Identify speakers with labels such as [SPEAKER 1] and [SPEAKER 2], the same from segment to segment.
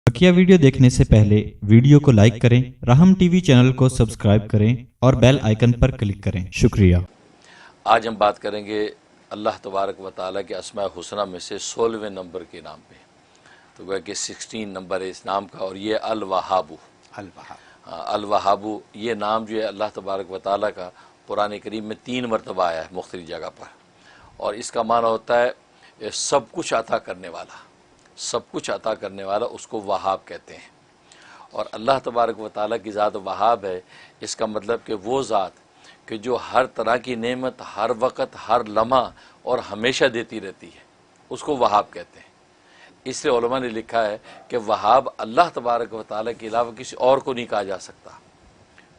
[SPEAKER 1] बकिया video देखने से पहले वीडियो को लाइक करें, राहम टीवी चैनल को सब्सक्राइब करें और बेल आइकन पर क्लिक करें। शुक्रिया।
[SPEAKER 2] आज हम बात करेंगे अल्लाह तबारक व ताला के अस्मा हुस्ना में से 16वें नंबर के नाम पे। तो वह कि 16 नंबर है इस नाम का, और ये अल वहाबू अल वहाबू ये नाम जो है अल्लाह तबारक व ताला का कुरान करीम में 3 मरतबा आया है मुख्तलिफ जगह पर, और इसका माना होता है सब कुछ अता करने वाला। सब कुछ अता करने वाला उसको वहाब कहते हैं। और अल्लाह तबारक व ताला की ज़ात वहाब है, इसका मतलब कि वो ज़ात कि जो हर तरह की नेमत हर वक्त हर लम्हा और हमेशा देती रहती है, उसको वहाब कहते हैं। इसलिए उलमा ने लिखा है कि वहाब अल्लाह तबारक व ताला के अलावा किसी और को नहीं कहा जा सकता,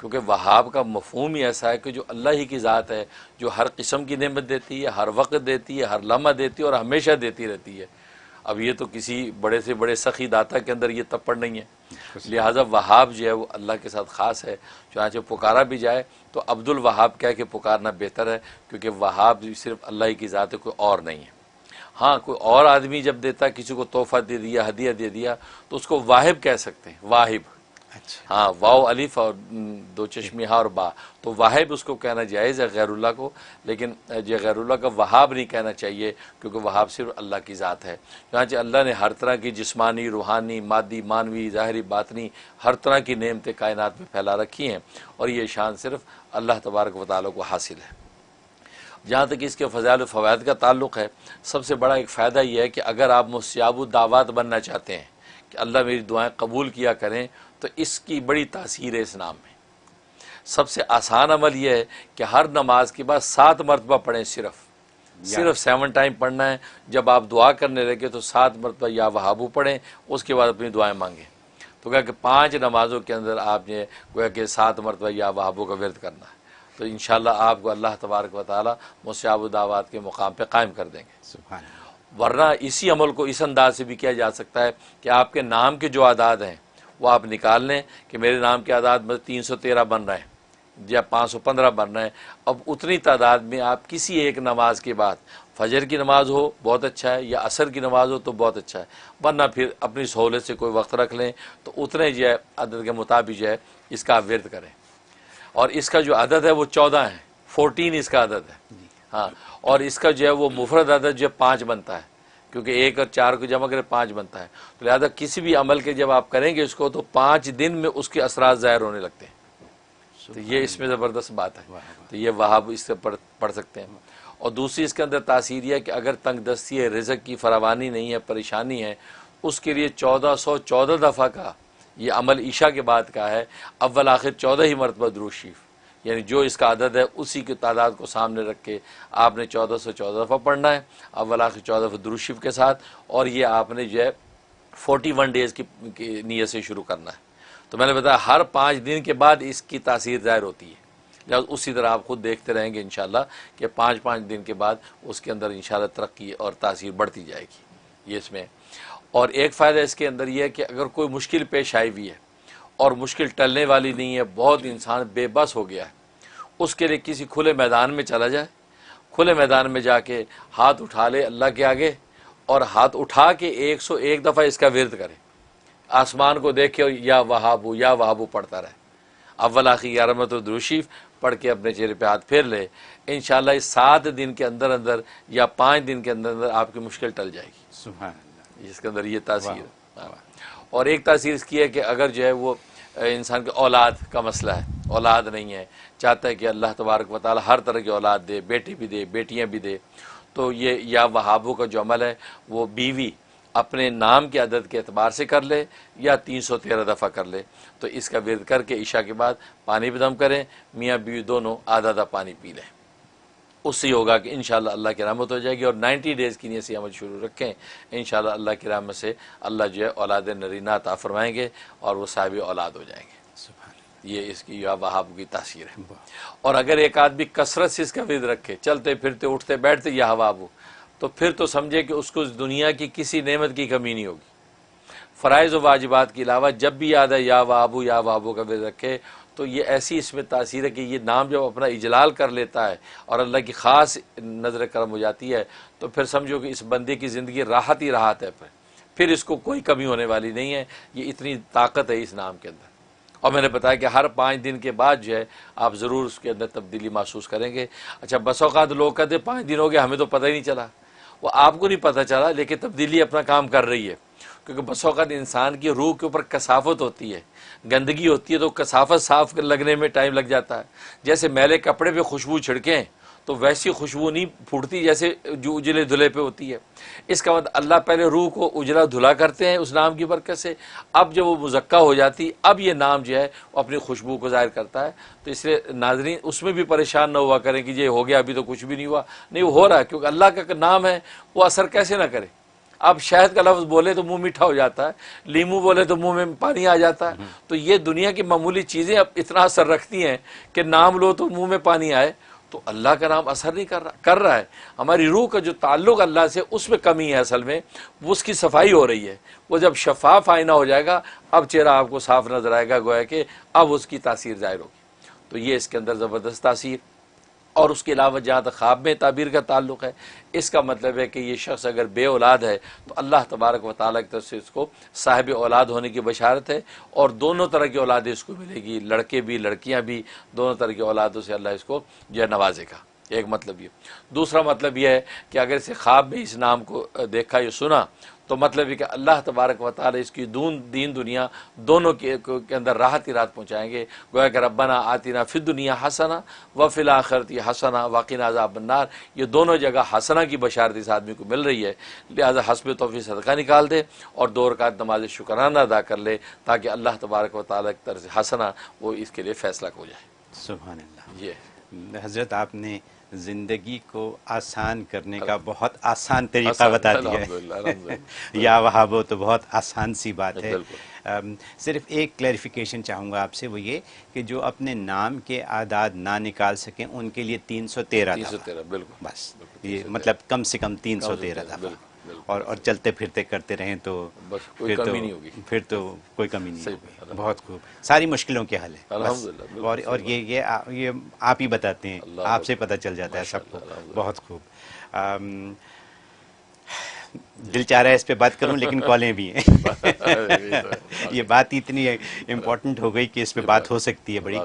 [SPEAKER 2] क्योंकि वहाब का मफ़हूम ही ऐसा है कि जो अल्लाह ही की ज़ात है, जो हर किस्म की नेमत देती है, हर वक्त देती है, हर लम्हा देती है और हमेशा देती रहती है। अब ये तो किसी बड़े से बड़े सखी दाता के अंदर ये तपड़ नहीं है, लिहाजा वहाब जो है वो अल्लाह के साथ ख़ास है। चाहे पुकारा भी जाए तो अब्दुल वहाब कह के पुकारना बेहतर है, क्योंकि वहाब सिर्फ अल्लाह ही की ज़ात है, कोई और नहीं है। हाँ, कोई और आदमी जब देता है, किसी को तोहफ़ा दे दिया, हदिया दे दिया, तो उसको वाहिब कह सकते हैं, वाहिब।
[SPEAKER 3] अच्छा।
[SPEAKER 2] हाँ, वाव अलिफ और 2 चश्मी हा और बा, तो वाहिब उसको कहना जायज़ है गैरुल्लाह को, लेकिन ये गैरुल्लाह का वहाब नहीं कहना चाहिए, क्योंकि वहाब सिर्फ अल्लाह की ज़ात है। चुनांचे अल्लाह ने हर तरह की जिस्मानी, रूहानी, मादी, मानवी, ज़ाहिरी, बातनी हर तरह की नेमतें कायनात में फैला रखी हैं, और ये शान सिर्फ अल्लाह तबारक व तआला को हासिल है। जहाँ तक इसके फ़ज़ाइल व फ़वाइद का ताल्लुक़ है, सबसे बड़ा एक फ़ायदा ये है कि अगर आप मुस्ताजब दावत बनना चाहते हैं कि अल्लाह मेरी दुआएं कबूल किया करें, तो इसकी बड़ी तासीर है इस नाम में। सबसे आसान अमल यह है कि हर नमाज के बाद 7 मरतबा पढ़ें, सिर्फ 7 टाइम पढ़ना है। जब आप दुआ करने लगे तो 7 मरतबा या वहाबू पढ़ें, उसके बाद अपनी दुआएं मांगें। तो कहा कि 5 नमाज़ों के अंदर आपने गोया कि 7 मरतबा या वहाबू का विर्द करना है, तो इंशाअल्लाह आपको अल्लाह तबारक व तआला मुस्ताजब दावत के मुकाम पर कायम कर देंगे।
[SPEAKER 3] सुभान अल्लाह।
[SPEAKER 2] वरना इसी अमल को इस अंदाज से भी किया जा सकता है कि आपके नाम के जो आदाद हैं वो आप निकाल लें कि मेरे नाम के आदाद में 313 बन रहे हैं या 515 बन रहे हैं। अब उतनी तादाद में आप किसी एक नमाज के बाद, फजर की नमाज हो बहुत अच्छा है, या असर की नमाज हो तो बहुत अच्छा है, वरना फिर अपनी सहूलत से कोई वक्त रख लें, तो उतने जो है अदद के मुताबिक जो है इसका आप विर्द करें। और इसका जो अदद है वो 14 है, 14 इसका अदद है। हाँ, और इसका जो है वो मुफरद अदद जो है 5 बनता है, क्योंकि 1 और 4 को जमा करें 5 बनता है। तो लिहाजा किसी भी अमल के जब आप करेंगे इसको, तो 5 दिन में उसके असरात ज़ाहिर होने लगते हैं। तो ये इसमें ज़बरदस्त बात है। तो ये वहाब इससे पढ़ सकते हैं। और दूसरी इसके अंदर तासीर है कि अगर तंगदस्ती है, रिज़्क़ की फरावानी नहीं है, परेशानी है, उसके लिए 1414 दफ़ा का ये अमल ईशा के बाद का है। अव्वल आखिर 14 ही मरतबा दुरूद शरीफ, यानी जो इसका अदद है उसी की तादाद को सामने रख के आपने 1414 दफ़ा पढ़ना है, अव्वल आखिर 14 दफ़ा दुरूद शरीफ के साथ। और ये आपने जो है 41 डेज़ की नीयत से शुरू करना है। तो मैंने बताया हर 5 दिन के बाद इसकी तासीर ज़ाहिर होती है। लिहाजा उसी तरह आप खुद देखते रहेंगे इंशाअल्लाह कि 5-5 दिन के बाद उसके अंदर इंशाअल्लाह तरक्की और तासीर बढ़ती जाएगी। ये इसमें और एक फ़ायदा इसके अंदर ये है कि अगर कोई मुश्किल पेश आई हुई है और मुश्किल टलने वाली नहीं है, बहुत इंसान बेबस हो गया है, उसके लिए किसी खुले मैदान में चला जाए, खुले मैदान में जाके हाथ उठा ले अल्लाह के आगे, और हाथ उठा के 101 दफ़ा इसका विर्द करे, आसमान को देखे और या वहाबू पढ़ता रहे। अव्वल आखिर 11 मरतबा दुरूद शरीफ पढ़ के अपने चेहरे पे हाथ फेर ले, इंशाअल्लाह इस 7 दिन के अंदर अंदर या 5 दिन के अंदर अंदर आपकी मुश्किल टल जाएगी।
[SPEAKER 3] सुभान अल्लाह।
[SPEAKER 2] इसके अंदर ये तासीर है। और एक तासीर इसकी है कि अगर जो है वो इंसान के औलाद का मसला है, औलाद नहीं है, चाहता है कि अल्लाह तबारक व तआला हर तरह की औलाद दे, बेटी भी दे, बेटियां भी दे, तो ये या वहाबों का जो अमल है वो बीवी अपने नाम के अदद के एतबार से कर ले या 313 दफ़ा कर ले। तो इसका विर्द करके ईशा के बाद पानी भी दम करें, मियाँ बीवी दोनों आधा आधा पानी पी लें, उससे होगा कि इंशाअल्लाह अल्लाह की रहमत हो जाएगी। और 90 डेज़ की नीयत से अमल शुरू रखें, इंशाअल्लाह अल्लाह की रहमत से अल्लाह जो है औलाद नरीना अता फरमाएंगे और वो साहिब औलाद हो जाएंगे। ये इसकी या वहाब की तासीर है। और अगर एक आदमी कसरत से इसका विर्द रखे, चलते फिरते उठते बैठते या वहाबू, तो फिर तो समझे कि उसको दुनिया की किसी नेमत की कमी नहीं होगी। फ़राइज़ व वाजिबात के अलावा जब भी याद है या वहाबू का विर्द रखे, तो ये ऐसी इसमें तासीर है कि ये नाम जब अपना इजलाल कर लेता है और अल्लाह की ख़ास नज़र करम हो जाती है, तो फिर समझो कि इस बंदे की ज़िंदगी राहत ही राहत है। फिर پھر اس کو کوئی کمی ہونے والی نہیں ہے. یہ اتنی طاقت ہے اس نام کے اندر. اور میں نے بتایا کہ ہر 5 دن کے بعد جو ہے آپ ضرور اس کے اندر تبدیلی محسوس کریں گے. اچھا بس اوقات لوگ کہتے 5 دن ہو گئے ہمیں تو پتہ ہی نہیں چلا. وہ آپ کو نہیں پتہ چلا لیکن تبدیلی اپنا کام کر رہی ہے. کیونکہ بس اوقات انسان کی روح کے اوپر کثافت ہوتی ہے, گندگی ہوتی ہے, تو کثافت صاف لگنے میں ٹائم لگ جاتا ہے. جیسے میلے کپڑے پہ خوشبو چھڑکیں تو ویسی خوشبو نہیں پھوٹتی جیسے جو اجلے دھلے پہ ہوتی ہے. اس کا مطلب اللہ پہلے روح کو اجلا دھلا کرتے ہیں اس نام کی برکت سے. اب جب وہ مزکہ ہو جاتی اب یہ نام جو ہے وہ اپنی خوشبو کو ظاہر کرتا ہے. تو اس لیے ناظرین اس میں بھی پریشان نہ ہوا کریں کہ یہ ہو گیا ابھی تو کچھ بھی نہیں ہوا. نہیں, وہ ہو رہا ہے کیونکہ اللہ کا نام ہے, وہ اثر کیسے نہ کرے. اب شہد کا لفظ بولے تو منہ میٹھا ہو جاتا ہے, لیمو بولے تو منہ میں پانی آ جاتا ہے. تو یہ دنیا کی معمولی چیزیں اب اتنا اثر رکھتی ہیں کہ نام لو تو منہ میں پانی آئے. تو اللہ کا نام اثر نہیں کر رہا ہے. ہماری روح کا جو تعلق اللہ سے اس میں کمی ہے اصل میں, وہ اس کی صفائی ہو رہی ہے. وہ جب شفاف آئینہ ہو جائے گا اب چہرہ آپ کو صاف نظر آئے گا, گویا کہ اب اس کی تاثیر ظاہر ہوگی. تو یہ اس کے اندر زبردست تاثیر. اور اس کے علاوہ جہاں تک خواب میں تعبیر کا تعلق ہے, اس کا مطلب ہے کہ یہ شخص اگر بے اولاد ہے تو اللہ تبارک و تعالیٰ کی طرف سے اس کو صاحب اولاد ہونے کی بشارت ہے. اور دونوں طرح کی اولادیں اس کو ملے گی, لڑکے بھی لڑکیاں بھی, دونوں طرح کی اولادوں سے اللہ اس کو جو ہے نوازے گا. ایک مطلب یہ. دوسرا مطلب یہ ہے کہ اگر اسے خواب میں اس نام کو دیکھا یا سنا تو مطلب یہ کہ اللہ تبارک و تعالی اس کی دین دنیا دونوں کے اندر راحت ہی راحت پہنچائیں گے. گویا کہ ربنا آتنا فی الدنیا حسنہ وفی الآخرۃ حسنہ وقنا عذاب النار, یہ دونوں جگہ حسنہ کی بشارت اس آدمی کو مل رہی ہے. لہذا حسب توفیق صدقہ نکال دے اور 2 رکعت نماز شکرانہ ادا کر لے تاکہ اللہ تبارک و تعالی کی طرف سے حسنہ وہ اس کے لیے فیصلہ ہو جائے.
[SPEAKER 3] سبحان اللہ.
[SPEAKER 2] یہ
[SPEAKER 3] حضرت آپ نے زندگی کو آسان کرنے کا بہت آسان طریقہ بتا دیا ہے. یا وہابو تو بہت آسان سی بات ہے. صرف ایک کلیریفیکیشن چاہوں گا آپ سے, وہ یہ کہ جو اپنے نام کے اعداد نہ نکال سکیں ان کے لیے 313
[SPEAKER 2] بالکل
[SPEAKER 3] بس, یہ مطلب کم سے کم 313 دفعہ, اور چلتے پھرتے کرتے رہیں تو
[SPEAKER 2] بس کوئی کمی نہیں ہوگی.
[SPEAKER 3] پھر تو کوئی کمی نہیں ہوگی. بہت خوب, ساری مشکلوں کے حل ہے. اور یہ آپ ہی بتاتے ہیں, آپ سے پتہ چل جاتا ہے سب کو. بہت خوب. دل چاہ رہا ہے اس پہ بات کروں لیکن کالیں بھی ہیں. یہ بات اتنی امپورٹنٹ ہو گئی کہ اس پہ بات ہو سکتی ہے بڑی.